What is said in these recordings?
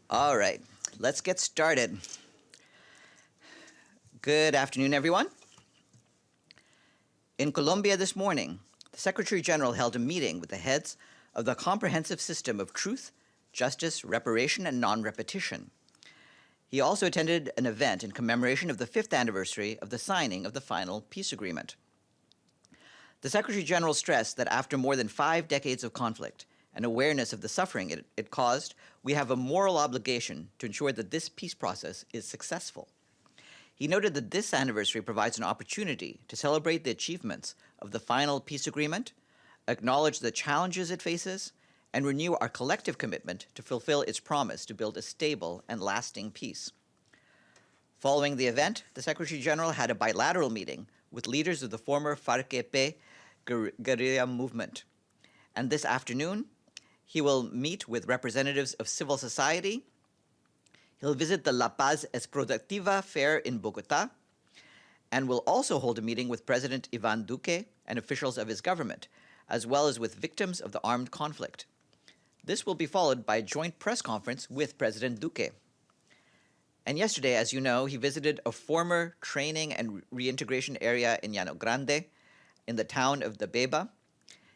All right, let's get started. Good afternoon, everyone. In Colombia this morning, the Secretary General held a meeting with the heads of the comprehensive system of truth, justice, reparation, and non-repetition. He also attended an event in commemoration of the 5th anniversary of the signing of the final peace agreement. The Secretary General stressed that after more than 5 decades of conflict and awareness of the suffering it caused, we have a moral obligation to ensure that this peace process is successful. He noted that this anniversary provides an opportunity to celebrate the achievements of the final peace agreement, acknowledge the challenges it faces, and renew our collective commitment to fulfill its promise to build a stable and lasting peace. Following the event, the Secretary General had a bilateral meeting with leaders of the former FARC-EP guerrilla movement. And this afternoon, he will meet with representatives of civil society. He'll visit the La Paz es Productiva fair in Bogota, and will also hold a meeting with President Iván Duque and officials of his government, as well as with victims of the armed conflict. This will be followed by a joint press conference with President Duque. And yesterday, as you know, he visited a former training and reintegration area in Llano Grande, in the town of Dabeba.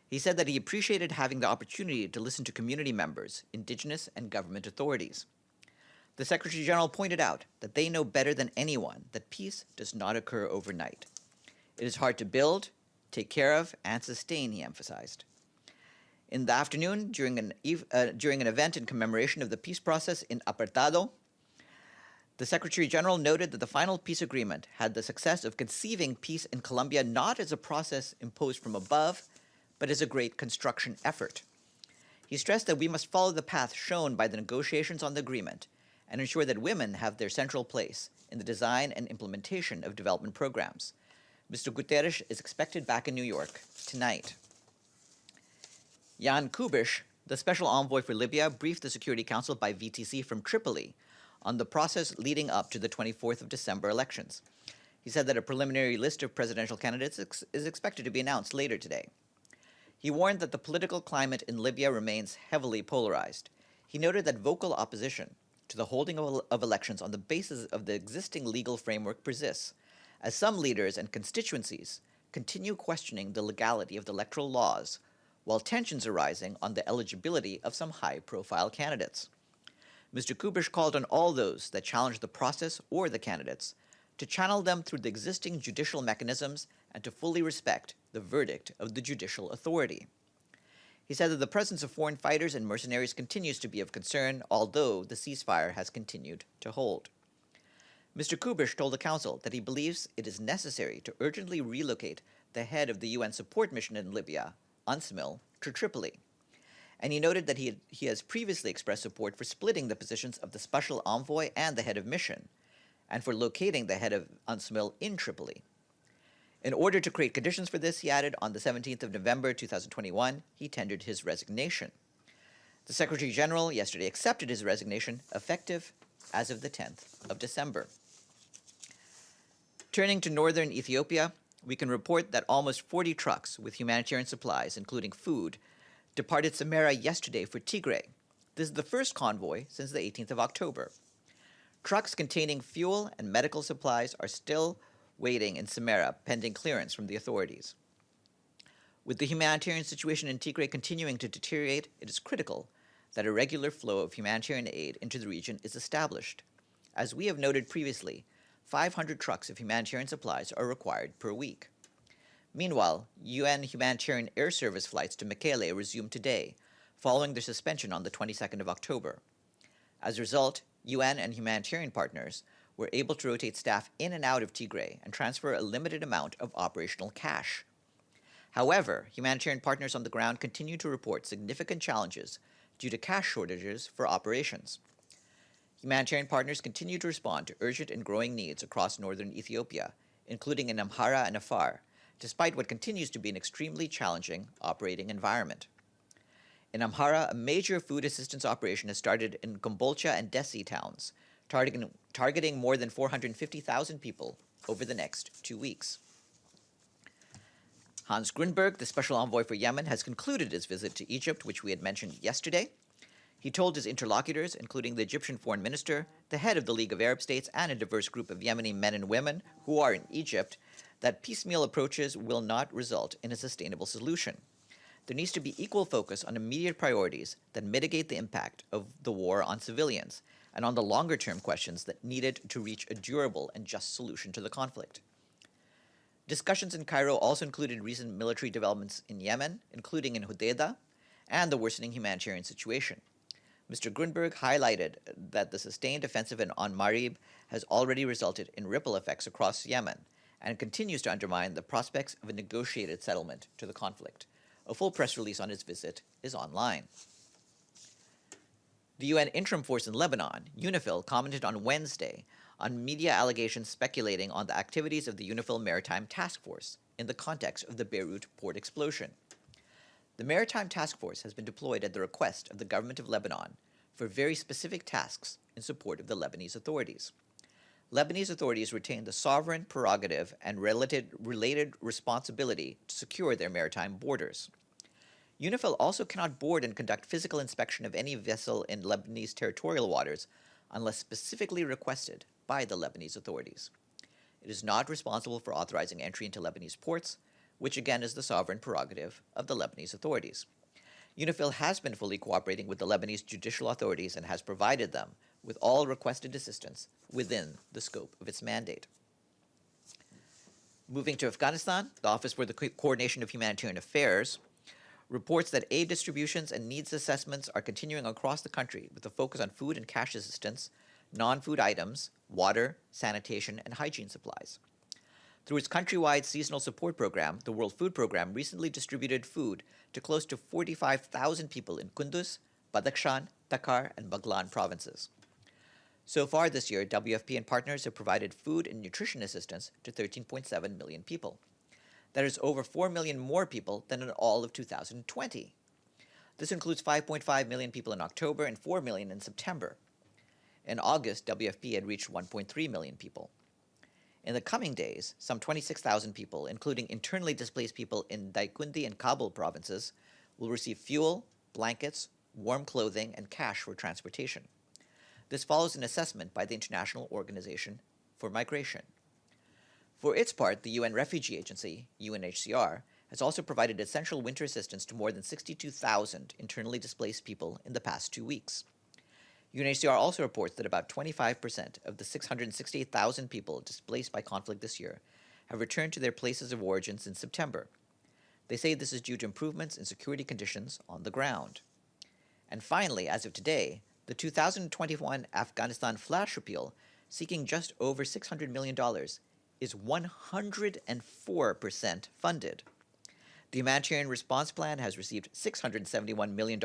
He said that he appreciated having the opportunity to listen to community members, indigenous, and government authorities. The Secretary General pointed out that they know better than anyone that peace does not occur overnight. It is hard to build, take care of, and sustain, he emphasized. In the afternoon, during an event in commemoration of the peace process in Apartado, the Secretary General noted that the final peace agreement had the success of conceiving peace in Colombia not as a process imposed from above, but as a great construction effort. He stressed that we must follow the path shown by the negotiations on the agreement and ensure that women have their central place in the design and implementation of development programs. Mr. Guterres is expected back in New York tonight. Jan Kubish, the special envoy for Libya, briefed the Security Council by VTC from Tripoli on the process leading up to the 24th of December elections. He said that a preliminary list of presidential candidates is expected to be announced later today. He warned that the political climate in Libya remains heavily polarized. He noted that vocal opposition to the holding of elections on the basis of the existing legal framework persists, as some leaders and constituencies continue questioning the legality of the electoral laws, while tensions are rising on the eligibility of some high-profile candidates. Mr. Kubish called on all those that challenge the process or the candidates to channel them through the existing judicial mechanisms and to fully respect the verdict of the judicial authority. He said that the presence of foreign fighters and mercenaries continues to be of concern, although the ceasefire has continued to hold. Mr. Kubish told the Council that he believes it is necessary to urgently relocate the head of the UN support mission in Libya, UNSMIL, to Tripoli. And he noted that he has previously expressed support for splitting the positions of the special envoy and the head of mission, and for locating the head of UNSMIL in Tripoli. In order to create conditions for this, he added, on the 17th of November 2021, he tendered his resignation. The Secretary General yesterday accepted his resignation, effective as of the 10th of December. Turning to northern Ethiopia, we can report that almost 40 trucks with humanitarian supplies, including food, departed Samara yesterday for Tigray. This is the first convoy since the 18th of October. Trucks containing fuel and medical supplies are still waiting in Samara, pending clearance from the authorities. With the humanitarian situation in Tigray continuing to deteriorate, it is critical that a regular flow of humanitarian aid into the region is established. As we have noted previously, 500 trucks of humanitarian supplies are required per week. Meanwhile, UN humanitarian air service flights to Mekelle resumed today, following their suspension on the 22nd of October. As a result, UN and humanitarian partners were able to rotate staff in and out of Tigray and transfer a limited amount of operational cash. However, humanitarian partners on the ground continue to report significant challenges due to cash shortages for operations. Humanitarian partners continue to respond to urgent and growing needs across northern Ethiopia, including in Amhara and Afar, despite what continues to be an extremely challenging operating environment. In Amhara, a major food assistance operation has started in Kombolcha and Dessie towns, targeting more than 450,000 people over the next 2 weeks. Hans Grunberg, the special envoy for Yemen, has concluded his visit to Egypt, which we had mentioned yesterday. He told his interlocutors, including the Egyptian foreign minister, the head of the League of Arab States, and a diverse group of Yemeni men and women who are in Egypt, that piecemeal approaches will not result in a sustainable solution. There needs to be equal focus on immediate priorities that mitigate the impact of the war on civilians and on the longer-term questions that needed to reach a durable and just solution to the conflict. Discussions in Cairo also included recent military developments in Yemen, including in Hodeidah, and the worsening humanitarian situation. Mr. Grunberg highlighted that the sustained offensive on Marib has already resulted in ripple effects across Yemen and continues to undermine the prospects of a negotiated settlement to the conflict. A full press release on his visit is online. The UN Interim Force in Lebanon, UNIFIL, commented on Wednesday on media allegations speculating on the activities of the UNIFIL Maritime Task Force in the context of the Beirut port explosion. The Maritime Task Force has been deployed at the request of the government of Lebanon for very specific tasks in support of the Lebanese authorities. Lebanese authorities retain the sovereign prerogative and related responsibility to secure their maritime borders. UNIFIL also cannot board and conduct physical inspection of any vessel in Lebanese territorial waters unless specifically requested by the Lebanese authorities. It is not responsible for authorizing entry into Lebanese ports, which again is the sovereign prerogative of the Lebanese authorities. UNIFIL has been fully cooperating with the Lebanese judicial authorities and has provided them with all requested assistance within the scope of its mandate. Moving to Afghanistan, the Office for the Coordination of Humanitarian Affairs reports that aid distributions and needs assessments are continuing across the country with a focus on food and cash assistance, non-food items, water, sanitation, and hygiene supplies. Through its countrywide seasonal support program, the World Food Program recently distributed food to close to 45,000 people in Kunduz, Badakhshan, Takhar, and Baghlan provinces. So far this year, WFP and partners have provided food and nutrition assistance to 13.7 million people. That is over 4 million more people than in all of 2020. This includes 5.5 million people in October and 4 million in September. In August, WFP had reached 1.3 million people. In the coming days, some 26,000 people, including internally displaced people in Daikundi and Kabul provinces, will receive fuel, blankets, warm clothing, and cash for transportation. This follows an assessment by the International Organization for Migration. For its part, the UN Refugee Agency, UNHCR, has also provided essential winter assistance to more than 62,000 internally displaced people in the past 2 weeks. UNHCR also reports that about 25% of the 668,000 people displaced by conflict this year have returned to their places of origin since September. They say this is due to improvements in security conditions on the ground. And finally, as of today, the 2021 Afghanistan flash repeal, seeking just over $600 million, is 104% funded. The humanitarian response plan has received $671 million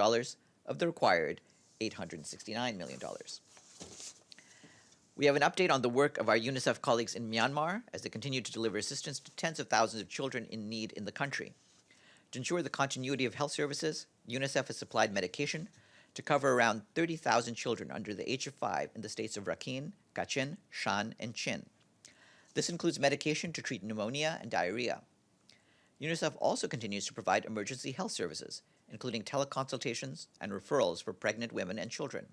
of the required $869 million. We have an update on the work of our UNICEF colleagues in Myanmar as they continue to deliver assistance to tens of thousands of children in need in the country. To ensure the continuity of health services, UNICEF has supplied medication to cover around 30,000 children under the age of 5 in the states of Rakhine, Kachin, Shan, and Chin. This includes medication to treat pneumonia and diarrhea. UNICEF also continues to provide emergency health services, including teleconsultations and referrals for pregnant women and children.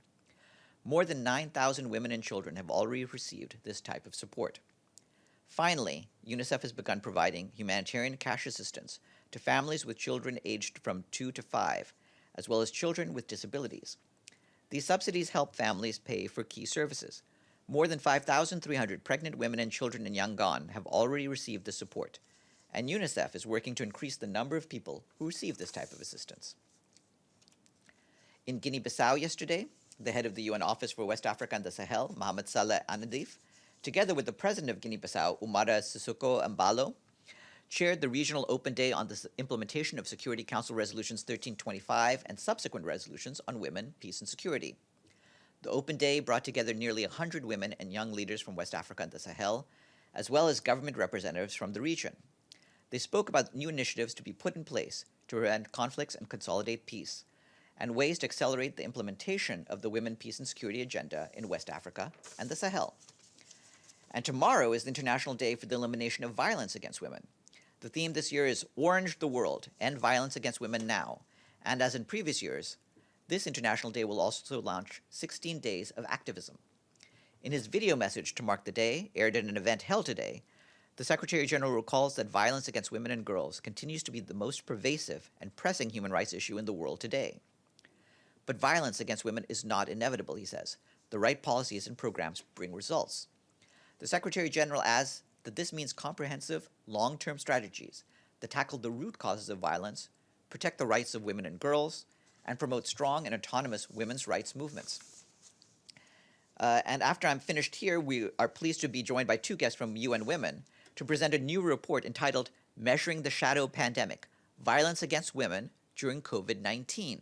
More than 9,000 women and children have already received this type of support. Finally, UNICEF has begun providing humanitarian cash assistance to families with children aged from 2 to 5, as well as children with disabilities. These subsidies help families pay for key services. More than 5,300 pregnant women and children in Yangon have already received the support, and UNICEF is working to increase the number of people who receive this type of assistance. In Guinea-Bissau yesterday, the head of the UN Office for West Africa and the Sahel, Mohamed Saleh Anadif, together with the president of Guinea-Bissau, Umara Sissoko Embalo, chaired the Regional Open Day on the implementation of Security Council Resolutions 1325 and subsequent resolutions on women, peace, and security. The Open Day brought together nearly 100 women and young leaders from West Africa and the Sahel, as well as government representatives from the region. They spoke about new initiatives to be put in place to prevent conflicts and consolidate peace, and ways to accelerate the implementation of the Women, Peace, and Security agenda in West Africa and the Sahel. And tomorrow is the International Day for the Elimination of Violence Against Women. The theme this year is Orange the World, End Violence Against Women Now, and as in previous years, this International Day will also launch 16 days of activism. In his video message to mark the day, aired at an event held today, the Secretary General recalls that violence against women and girls continues to be the most pervasive and pressing human rights issue in the world today. But violence against women is not inevitable, he says. The right policies and programs bring results. The Secretary General adds that this means comprehensive, long-term strategies that tackle the root causes of violence, protect the rights of women and girls, and promote strong and autonomous women's rights movements. And after I'm finished here, we are pleased to be joined by two guests from UN Women to present a new report entitled Measuring the Shadow Pandemic, Violence Against Women During COVID-19.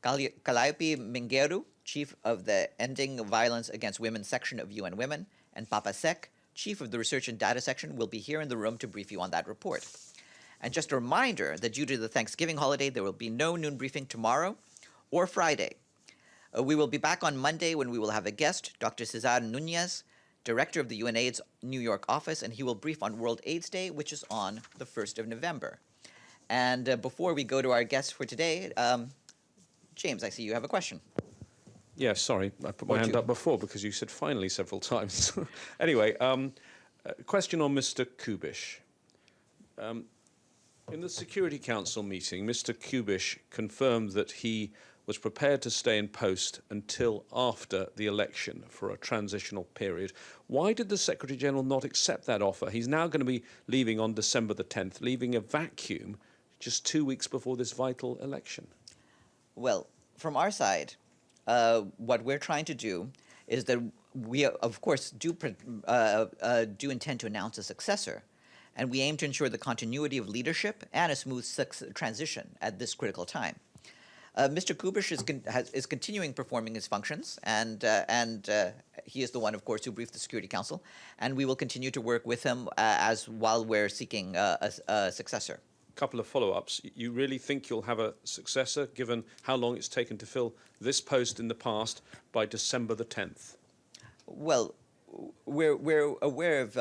Calliope Mingeru, Chief of the Ending Violence Against Women section of UN Women, and Papa Sek, Chief of the Research and Data section, will be here in the room to brief you on that report. And just a reminder that due to the Thanksgiving holiday, there will be no noon briefing tomorrow or Friday. We will be back on Monday when we will have a guest, Dr. Cesar Nunez, Director of the UNAIDS New York office, and he will brief on World AIDS Day, which is on the 1st of November. And before we go to our guests for today, James, I see you have a question. Yeah, sorry, I put my hand up before because you said finally several times. Anyway, a question on Mr. Kubish. In the Security Council meeting, Mr. Kubish confirmed that he was prepared to stay in post until after the election for a transitional period. Why did the Secretary General not accept that offer? He's now going to be leaving on December the 10th, leaving a vacuum just 2 weeks before this vital election. Well, from our side, what we're trying to do is that we, of course, do intend to announce a successor, and we aim to ensure the continuity of leadership and a smooth transition at this critical time. Mr. Kubish is continuing performing his functions, and he is the one, of course, who briefed the Security Council, and we will continue to work with him while we're seeking a successor. Couple of follow-ups. You really think you'll have a successor, given how long it's taken to fill this post in the past, by December the 10th? Well, we're aware of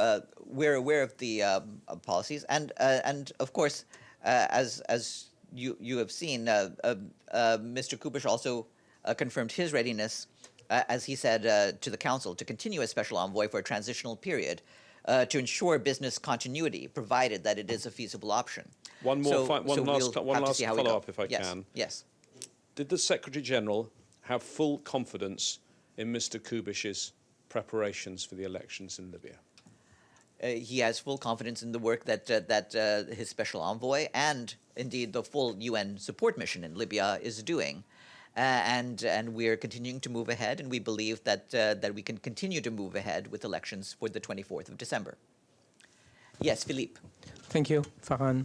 the policies, and of course, as you have seen, Mr. Kubish also confirmed his readiness, as he said to the Council, to continue as special envoy for a transitional period to ensure business continuity, provided that it is a feasible option. One last follow-up, if I can. Yes. Did the Secretary General have full confidence in Mr. Kubish's preparations for the elections in Libya? He has full confidence in the work that his special envoy and indeed the full UN support mission in Libya is doing, and we're continuing to move ahead, and we believe that we can continue to move ahead with elections for the 24th of December. Yes, Philippe. Thank you, Farhan.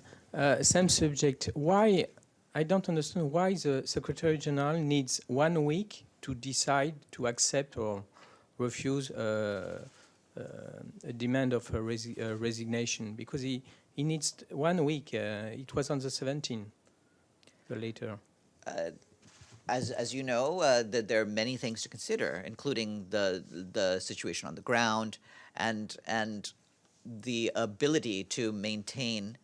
Same subject. Why? I don't understand why the Secretary General needs 1 week to decide to accept or refuse a demand of a resignation, because he needs 1 week. It was on the 17th, later. As you know, that there are many things to consider, including the situation on the ground and the ability to maintain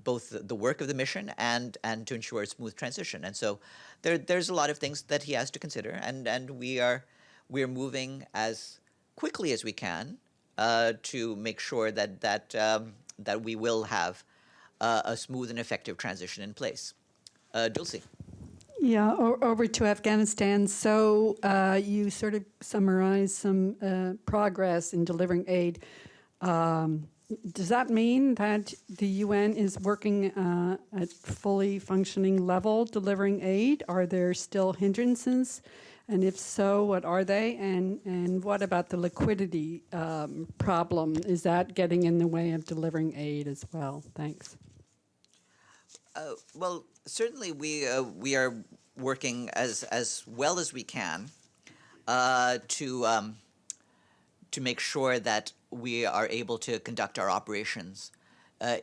both the work of the mission and to ensure a smooth transition. And so there's a lot of things that he has to consider, and we're moving as quickly as we can to make sure that we will have a smooth and effective transition in place. Dulcie. Yeah, over to Afghanistan. So you sort of summarized some progress in delivering aid. Does that mean that the UN is working at fully functioning level delivering aid? Are there still hindrances? And if so, what are they? And what about the liquidity problem? Is that getting in the way of delivering aid as well? Thanks. Well, certainly we are working as well as we can to make sure that we are able to conduct our operations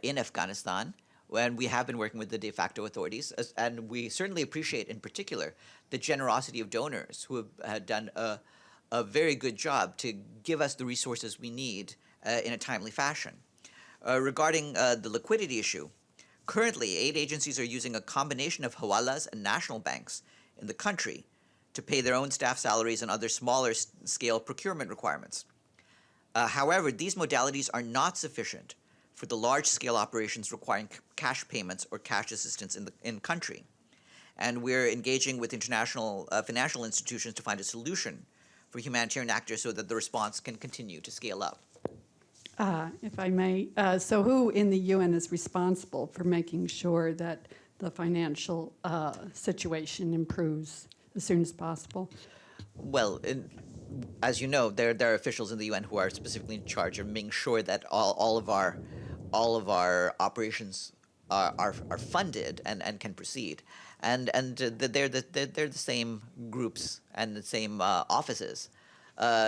in Afghanistan. And we have been working with the de facto authorities, and we certainly appreciate, in particular, the generosity of donors who have done a very good job to give us the resources we need in a timely fashion. Regarding the liquidity issue, Currently, aid agencies are using a combination of hawalas and national banks in the country to pay their own staff salaries and other smaller scale procurement requirements. However, these modalities are not sufficient for the large-scale operations requiring cash payments or cash assistance in country. And we're engaging with international financial institutions to find a solution for humanitarian actors so that the response can continue to scale up. If I may, so who in the UN is responsible for making sure that the financial situation improves as soon as possible? Well, as you know, there are officials in the UN who are specifically in charge of making sure that all of our operations are funded and can proceed, and they're the same groups and the same offices,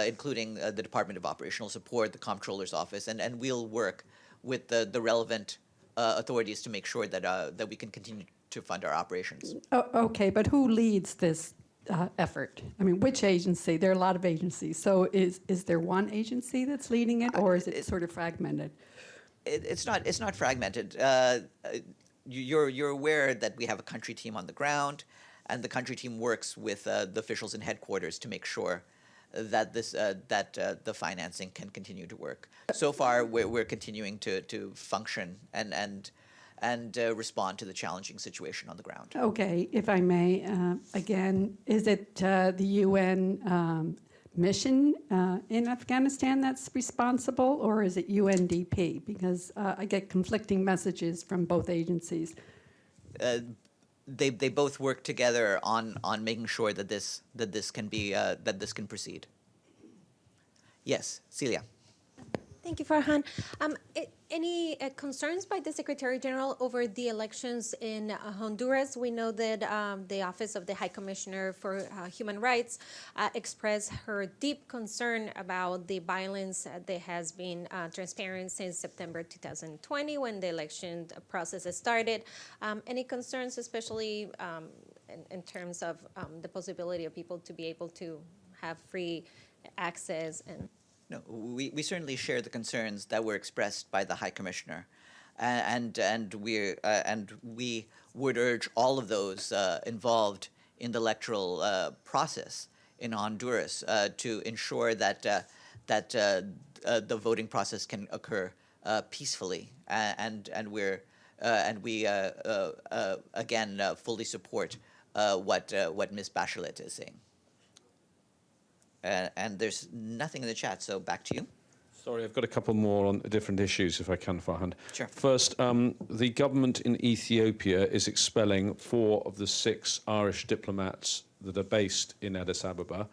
including the Department of Operational Support, the Comptroller's Office, and we'll work with the relevant authorities to make sure that we can continue to fund our operations. Okay, but who leads this effort? I mean, which agency? There are a lot of agencies. So is there one agency that's leading it, or is it sort of fragmented? It's not fragmented. You're aware that we have a country team on the ground, and the country team works with the officials in headquarters to make sure that the financing can continue to work. So far, we're continuing to function and respond to the challenging situation on the ground. Okay, if I may, again, is it the UN mission in Afghanistan that's responsible, or is it UNDP? Because I get conflicting messages from both agencies. They both work together on making sure that this can proceed. Yes, Celia. Thank you, Farhan. Any concerns by the Secretary General over the elections in Honduras? We know that the Office of the High Commissioner for Human Rights expressed her deep concern about the violence that has been transparent since September 2020 when the election process started. Any concerns, especially in terms of the possibility of people to be able to have free access and... No, we certainly share the concerns that were expressed by the High Commissioner, and we would urge all of those involved in the electoral process in Honduras to ensure that the voting process can occur peacefully, and we again fully support what Ms. Bachelet is saying. And there's nothing in the chat, so back to you. Sorry, I've got a couple more on different issues, if I can, Farhan. Sure. First, the government in Ethiopia is expelling 4 of the 6 Irish diplomats that are based in Addis Ababa.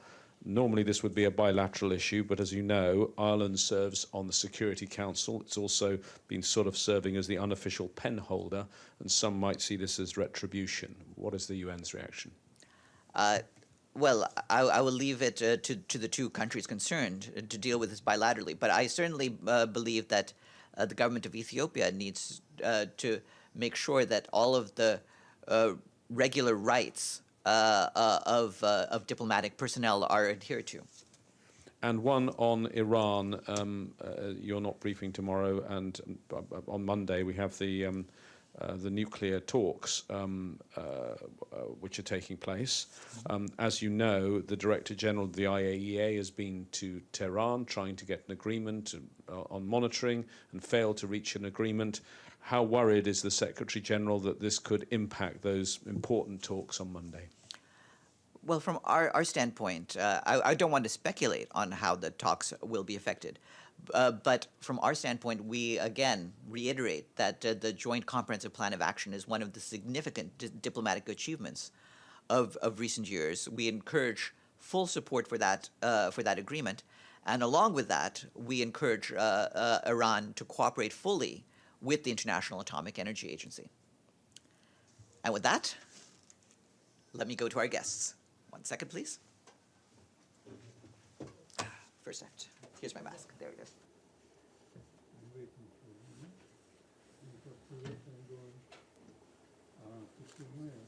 Normally, this would be a bilateral issue, but as you know, Ireland serves on the Security Council. It's also been sort of serving as the unofficial pen holder, and some might see this as retribution. What is the UN's reaction? Well, I will leave it to the two countries concerned to deal with this bilaterally. But I certainly believe that the government of Ethiopia needs to make sure that all of the regular rights of diplomatic personnel are adhered to. And one on Iran. You're not briefing tomorrow, and on Monday we have the nuclear talks which are taking place. As you know, the Director General of the IAEA has been to Tehran trying to get an agreement on monitoring and failed to reach an agreement. How worried is the Secretary General that this could impact those important talks on Monday? Well, from our standpoint, I don't want to speculate on how the talks will be affected. But from our standpoint, we again reiterate that the Joint Comprehensive Plan of Action is one of the significant diplomatic achievements of recent years. We encourage full support for that agreement, and along with that, we encourage Iran to cooperate fully with the International Atomic Energy Agency. And with that, let me go to our guests. 1 second, please. First act. Here's my mask. There it is.